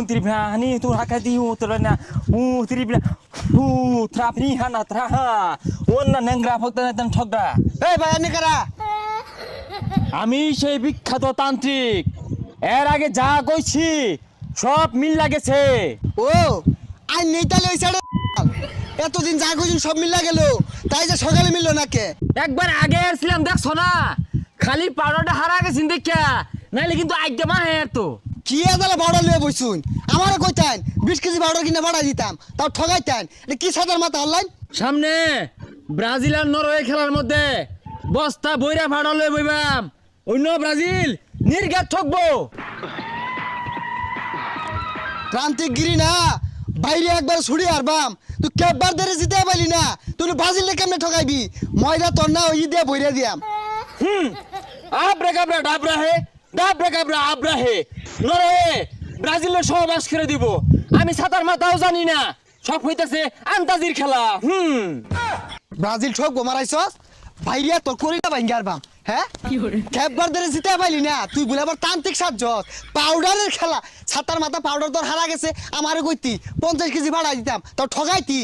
tripna ni tu hakati utrana tripna trapni hana traha onna nengra phokta tan thokda এই ভাই আনি কারা আমি সেই বিখ্যাত তান্ত্রিক এর আগে যা কইছি সব মিল লাগেছে ও আই নেই তাহলে ওই সাইডে এতদিন যা কইছেন সব মিলা গেল তাই যে সকালে মিললো না কে একবার আগে আসছিলাম দেখছো না খালি পাউডারটা হারা গেছিন দেখা নাইলে কিন্তু আইডা মা হে তো কি এদালে ভাড়া লিয়ে বইছুন আমারে কইতেন 20 কেজি ভাড়া কিনে ভাড়া দিতাম তাও ঠগাইতেন এটা কি সাদার মাথা অনলাইন সামনে ব্রাজিল আর নরওয়ে খেলার মধ্যে বস্তা বইরা ভাড়া লয়ে বইবাম অন্য ব্রাজিল নির্ঘাত ঠকবো প্রান্তিক গিরি না বাইরে একবার ছুড়ি আরবাম তুই কেববার ধরে জিতে পাইলি না তুই ব্রাজিলে কেমনে ঠকাইবি ময়দা তোর না ওই দিয়ে বইরা দিয়াম আব্রা কাবরা ডাবরা আব্রা হে নরওয়ে ব্রাজিলের সহবাস করে দিব আমি সাতার মাথাও জানি না সব হইতাছে আন্তাজির খেলা ব্রাজিল ঠকবো মারাইছস বাইরে তোর করি না ভাঙ্গি আরবাম হ্যাঁ কেববার ধরে জিতে পাইলি না তুই বলে আবার তান্ত্রিক সাজস পাউডারের খেলা ছাতার মাথা পাউডার তোর হারা গেছে আমারে কইতি 50 কেজি ভাড়া দিতাম তাও ঠগাইতি